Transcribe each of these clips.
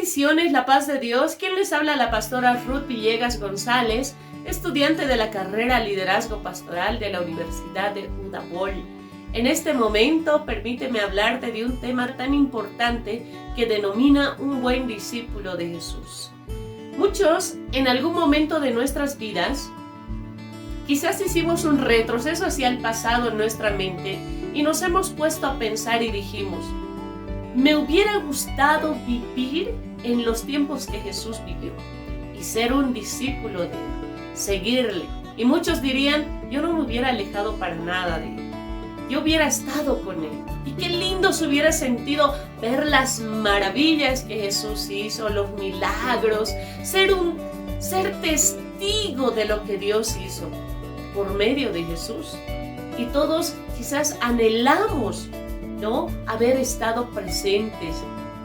Bendiciones, la paz de Dios. ¿Quién les habla? La pastora Ruth Villegas González, estudiante de la carrera Liderazgo Pastoral de la Universidad de Udapol. En este momento, permíteme hablarte de un tema tan importante que denomina un buen discípulo de Jesús. Muchos, en algún momento de nuestras vidas, quizás hicimos un retroceso hacia el pasado en nuestra mente y nos hemos puesto a pensar y dijimos: me hubiera gustado vivir en los tiempos que Jesús vivió y ser un discípulo de Él, seguirle. Y muchos dirían: yo no me hubiera alejado para nada de Él, yo hubiera estado con Él. Y qué lindo se hubiera sentido ver las maravillas que Jesús hizo, los milagros, ser testigo de lo que Dios hizo por medio de Jesús. Y todos quizás anhelamos, ¿no?, haber estado presentes.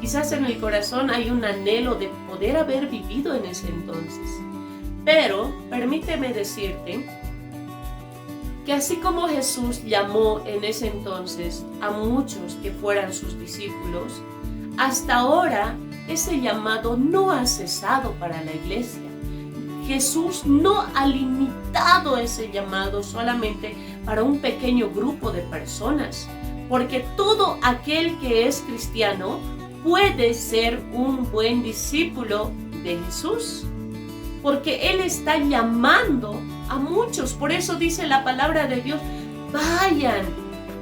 Quizás en el corazón hay un anhelo de poder haber vivido en ese entonces. Pero permíteme decirte que así como Jesús llamó en ese entonces a muchos que fueran sus discípulos, hasta ahora ese llamado no ha cesado para la iglesia. Jesús no ha limitado ese llamado solamente para un pequeño grupo de personas, porque todo aquel que es cristiano puede ser un buen discípulo de Jesús, porque Él está llamando a muchos. Por eso dice la palabra de Dios: vayan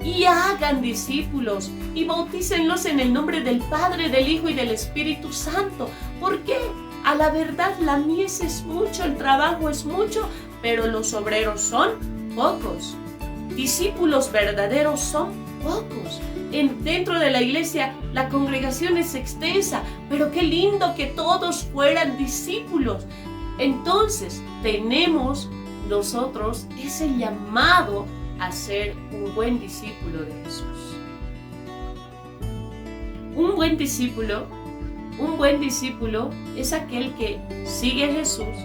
y hagan discípulos y bautícenlos en el nombre del Padre, del Hijo y del Espíritu Santo. ¿Por qué? A la verdad, la mies es mucho, el trabajo es mucho, pero los obreros son pocos. Discípulos verdaderos son pocos. Dentro de la iglesia la congregación es extensa, pero qué lindo que todos fueran discípulos. Entonces tenemos nosotros ese llamado a ser un buen discípulo de Jesús. Un buen discípulo es aquel que sigue a Jesús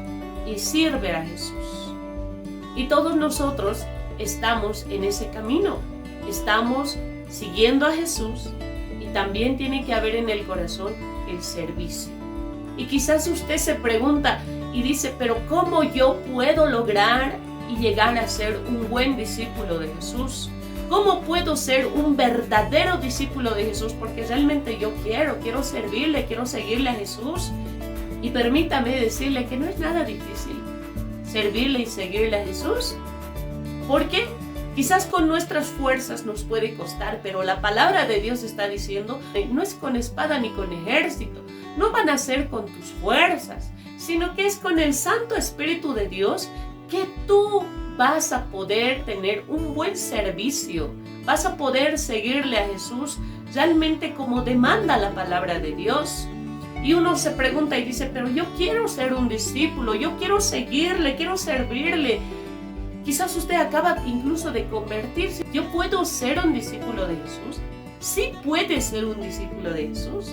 y sirve a Jesús. Y todos nosotros estamos en ese camino. Estamos siguiendo a Jesús y también tiene que haber en el corazón el servicio. Y quizás usted se pregunta y dice: pero ¿cómo yo puedo lograr y llegar a ser un buen discípulo de Jesús? ¿Cómo puedo ser un verdadero discípulo de Jesús? Porque realmente yo quiero servirle, quiero seguirle a Jesús. Y permítame decirle que no es nada difícil servirle y seguirle a Jesús. ¿Por qué? Quizás con nuestras fuerzas nos puede costar, pero la palabra de Dios está diciendo: no es con espada ni con ejército, no van a ser con tus fuerzas, sino que es con el Santo Espíritu de Dios que tú vas a poder tener un buen servicio, vas a poder seguirle a Jesús realmente como demanda la palabra de Dios. Y uno se pregunta y dice: pero yo quiero ser un discípulo, yo quiero seguirle, quiero servirle. Quizás usted acaba incluso de convertirse. ¿Yo puedo ser un discípulo de Jesús? ¿Sí puede ser un discípulo de Jesús?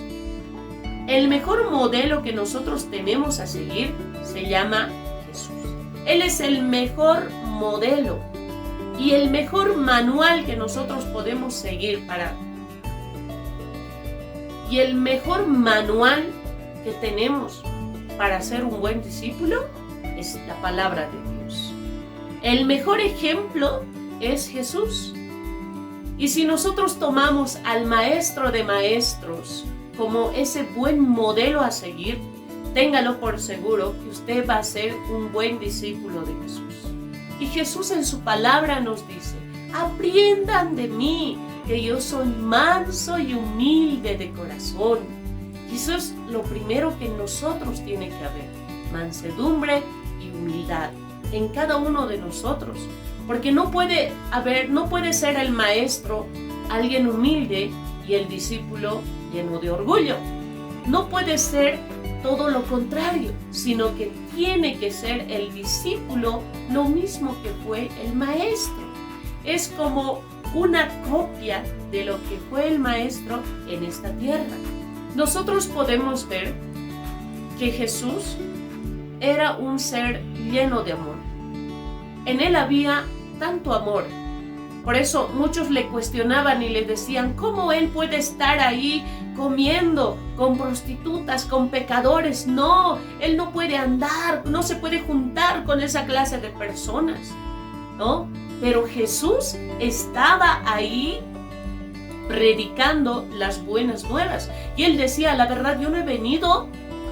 El mejor modelo que nosotros tenemos a seguir se llama Jesús. Él es el mejor modelo y el mejor manual que nosotros podemos seguir Y el mejor manual que tenemos para ser un buen discípulo es la palabra de Dios. El mejor ejemplo es Jesús. Y si nosotros tomamos al Maestro de Maestros como ese buen modelo a seguir, téngalo por seguro que usted va a ser un buen discípulo de Jesús. Y Jesús en su palabra nos dice: aprendan de mí, que yo soy manso y humilde de corazón. Y eso es lo primero que en nosotros tiene que haber: mansedumbre y humildad en cada uno de nosotros. Porque no puede ser el maestro alguien humilde y el discípulo lleno de orgullo. No puede ser todo lo contrario, sino que tiene que ser el discípulo lo mismo que fue el maestro. Es como una copia de lo que fue el maestro en esta tierra. Nosotros podemos ver que Jesús era un ser lleno de amor. En Él había tanto amor Por eso muchos le cuestionaban y le decían, ¿cómo él puede estar ahí comiendo con prostitutas, con pecadores? No, él no puede andar, no se puede juntar con esa clase de personas, ¿no? Pero Jesús estaba ahí predicando las buenas nuevas. Y él decía, la verdad, yo no he venido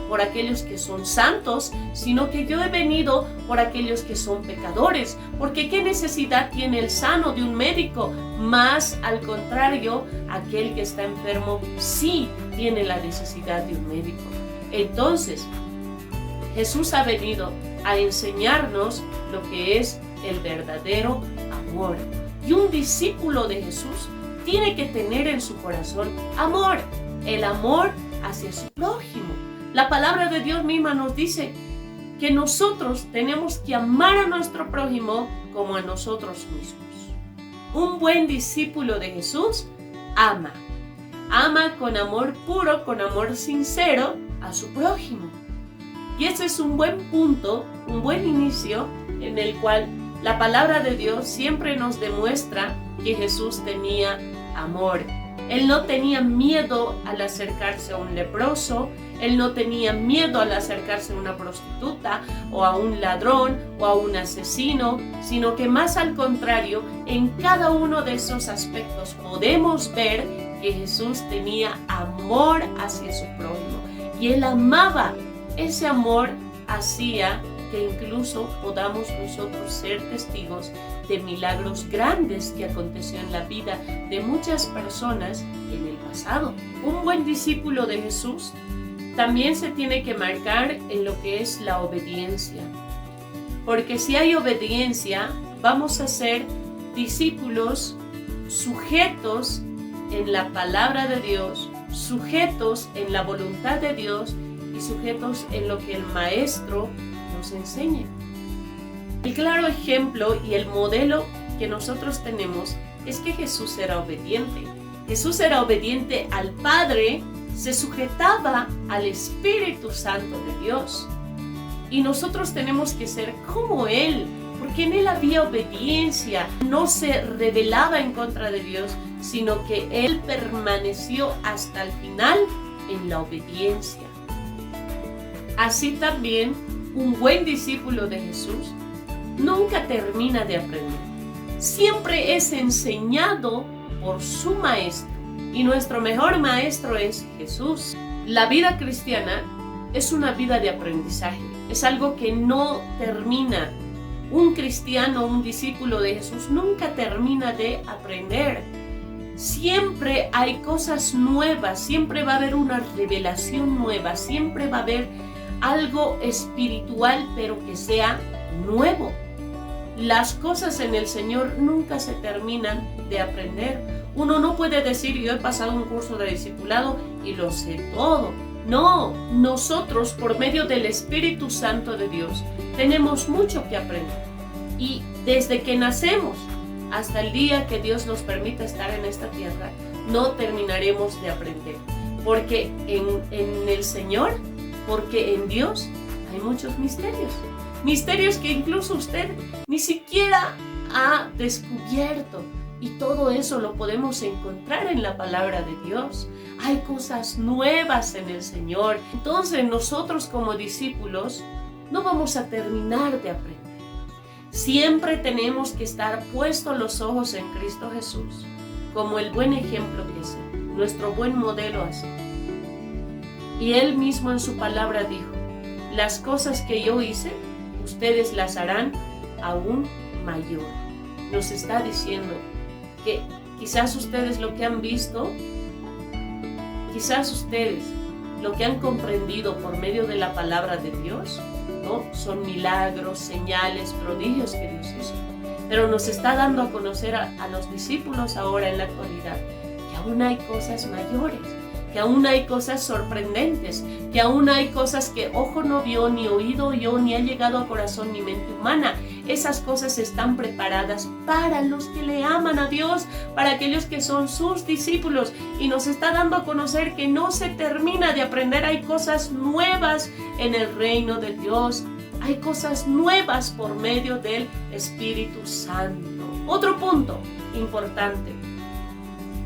por aquellos que son santos, sino que yo he venido por aquellos que son pecadores. Porque ¿qué necesidad tiene el sano de un médico? Más al contrario, aquel que está enfermo sí tiene la necesidad de un médico. Entonces, Jesús ha venido a enseñarnos lo que es el verdadero amor. Y un discípulo de Jesús tiene que tener en su corazón amor, el amor hacia su prójimo. La palabra de Dios misma nos dice que nosotros tenemos que amar a nuestro prójimo como a nosotros mismos. Un buen discípulo de Jesús ama con amor puro, con amor sincero a su prójimo. Y ese es un buen punto, un buen inicio en el cual la palabra de Dios siempre nos demuestra que Jesús tenía amor. Él no tenía miedo al acercarse a un leproso, él no tenía miedo al acercarse a una prostituta o a un ladrón o a un asesino, sino que más al contrario, en cada uno de esos aspectos podemos ver que Jesús tenía amor hacia su prójimo y él amaba. Ese amor hacía que incluso podamos nosotros ser testigos de milagros grandes que aconteció en la vida de muchas personas en el pasado. Un buen discípulo de Jesús también se tiene que marcar en lo que es la obediencia. Porque si hay obediencia, vamos a ser discípulos sujetos en la palabra de Dios, sujetos en la voluntad de Dios y sujetos en lo que el Maestro nos enseña. El claro ejemplo y el modelo que nosotros tenemos es que Jesús era obediente. Jesús era obediente al Padre, se sujetaba al Espíritu Santo de Dios. Y nosotros tenemos que ser como Él, porque en Él había obediencia. No se rebelaba en contra de Dios, sino que Él permaneció hasta el final en la obediencia. Así también, un buen discípulo de Jesús nunca termina de aprender. Siempre es enseñado por su maestro. Y nuestro mejor maestro es Jesús. La vida cristiana es una vida de aprendizaje. Es algo que no termina. Un cristiano, un discípulo de Jesús nunca termina de aprender. Siempre hay cosas nuevas. Siempre va a haber una revelación nueva. Siempre va a haber algo espiritual, pero que sea nuevo. Las cosas en el Señor nunca se terminan de aprender. Uno no puede decir, yo he pasado un curso de discipulado y lo sé todo. No, nosotros por medio del Espíritu Santo de Dios tenemos mucho que aprender. Y desde que nacemos hasta el día que Dios nos permita estar en esta tierra, no terminaremos de aprender. Porque en el Señor, porque en Dios hay muchos misterios. Misterios que incluso usted ni siquiera ha descubierto. Y todo eso lo podemos encontrar en la palabra de Dios. Hay cosas nuevas en el Señor. Entonces nosotros como discípulos no vamos a terminar de aprender. Siempre tenemos que estar puestos los ojos en Cristo Jesús, como el buen ejemplo que es Él, nuestro buen modelo así. Y Él mismo en su palabra dijo, las cosas que yo hice, ustedes las harán aún mayor. Nos está diciendo que quizás ustedes lo que han visto, quizás ustedes lo que han comprendido por medio de la palabra de Dios, ¿no? Son milagros, señales, prodigios que Dios hizo. Pero nos está dando a conocer a los discípulos ahora en la actualidad que aún hay cosas mayores, que aún hay cosas sorprendentes, que aún hay cosas que ojo no vio, ni oído oyó, ni ha llegado a corazón ni mente humana. Esas cosas están preparadas para los que le aman a Dios, para aquellos que son sus discípulos. Y nos está dando a conocer que no se termina de aprender. Hay cosas nuevas en el reino de Dios. Hay cosas nuevas por medio del Espíritu Santo. Otro punto importante.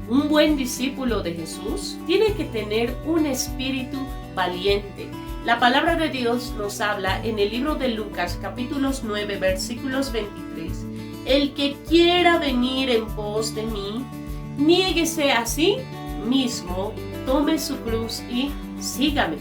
Un buen discípulo de Jesús tiene que tener un espíritu valiente. La palabra de Dios nos habla en el libro de Lucas, capítulos 9, versículos 23. El que quiera venir en pos de mí, niéguese a sí mismo, tome su cruz y sígame.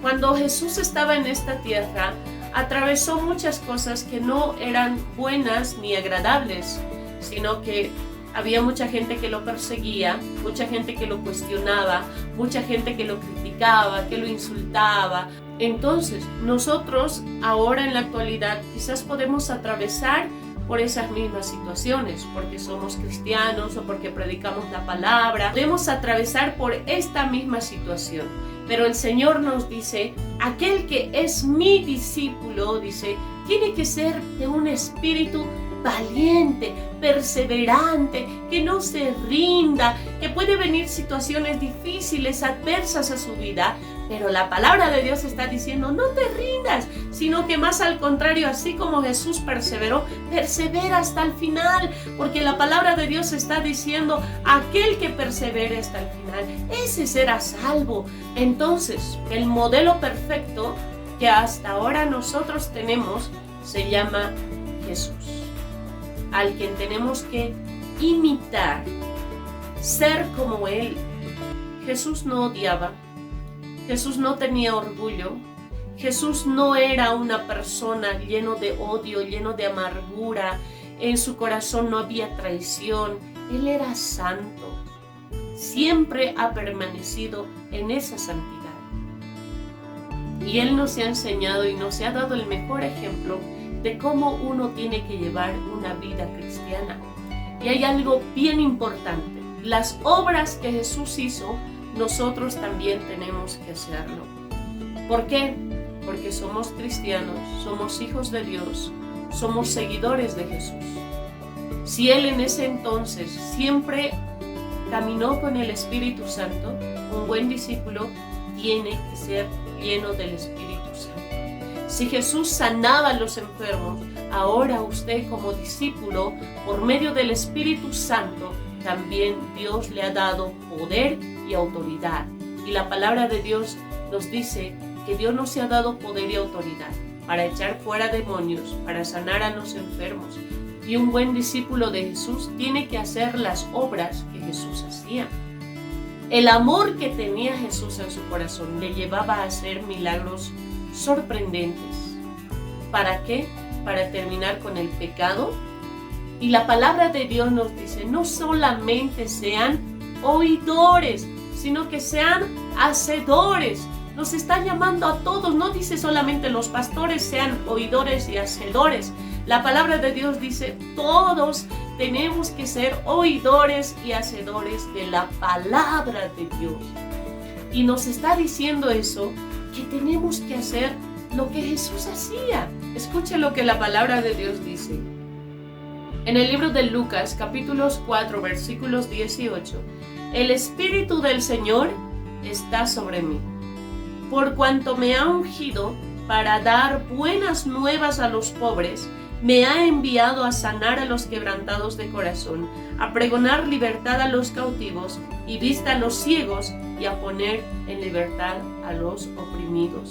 Cuando Jesús estaba en esta tierra, atravesó muchas cosas que no eran buenas ni agradables, sino que había mucha gente que lo perseguía, mucha gente que lo cuestionaba, mucha gente que lo criticaba, que lo insultaba. Entonces, nosotros ahora en la actualidad quizás podemos atravesar por esas mismas situaciones, porque somos cristianos o porque predicamos la palabra. Podemos atravesar por esta misma situación. Pero el Señor nos dice, aquel que es mi discípulo, dice, tiene que ser de un espíritu valiente, perseverante, que no se rinda, que puede venir situaciones difíciles, adversas a su vida, pero la palabra de Dios está diciendo, no te rindas, sino que más al contrario, así como Jesús perseveró, persevera hasta el final, porque la palabra de Dios está diciendo, aquel que persevere hasta el final, ese será salvo. Entonces, el modelo perfecto que hasta ahora nosotros tenemos se llama Jesús, al quien tenemos que imitar, ser como Él. Jesús no odiaba, Jesús no tenía orgullo, Jesús no era una persona lleno de odio, lleno de amargura, en su corazón no había traición, Él era santo, siempre ha permanecido en esa santidad. Y Él nos ha enseñado y nos ha dado el mejor ejemplo de cómo uno tiene que llevar una vida cristiana. Y hay algo bien importante. Las obras que Jesús hizo, nosotros también tenemos que hacerlo. ¿Por qué? Porque somos cristianos, somos hijos de Dios, somos seguidores de Jesús. Si Él en ese entonces siempre caminó con el Espíritu Santo, un buen discípulo tiene que ser lleno del Espíritu Santo. Si Jesús sanaba a los enfermos, ahora usted como discípulo, por medio del Espíritu Santo, también Dios le ha dado poder y autoridad. Y la palabra de Dios nos dice que Dios nos ha dado poder y autoridad para echar fuera demonios, para sanar a los enfermos. Y un buen discípulo de Jesús tiene que hacer las obras que Jesús hacía. El amor que tenía Jesús en su corazón le llevaba a hacer milagros sorprendentes. ¿Para qué? Para terminar con el pecado. Y la palabra de Dios nos dice, no solamente sean oidores, sino que sean hacedores. Nos está llamando a todos, no dice solamente los pastores sean oidores y hacedores. La palabra de Dios dice, todos tenemos que ser oidores y hacedores de la palabra de Dios. Y nos está diciendo eso, que tenemos que hacer lo que Jesús hacía. Escuche lo que la palabra de Dios dice. En el libro de Lucas, capítulos 4, versículos 18. El Espíritu del Señor está sobre mí, por cuanto me ha ungido para dar buenas nuevas a los pobres, me ha enviado a sanar a los quebrantados de corazón, a pregonar libertad a los cautivos y vista a los ciegos y a poner en libertad a los oprimidos.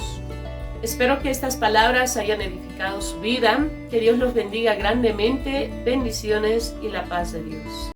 Espero que estas palabras hayan edificado su vida. Que Dios los bendiga grandemente. Bendiciones y la paz de Dios.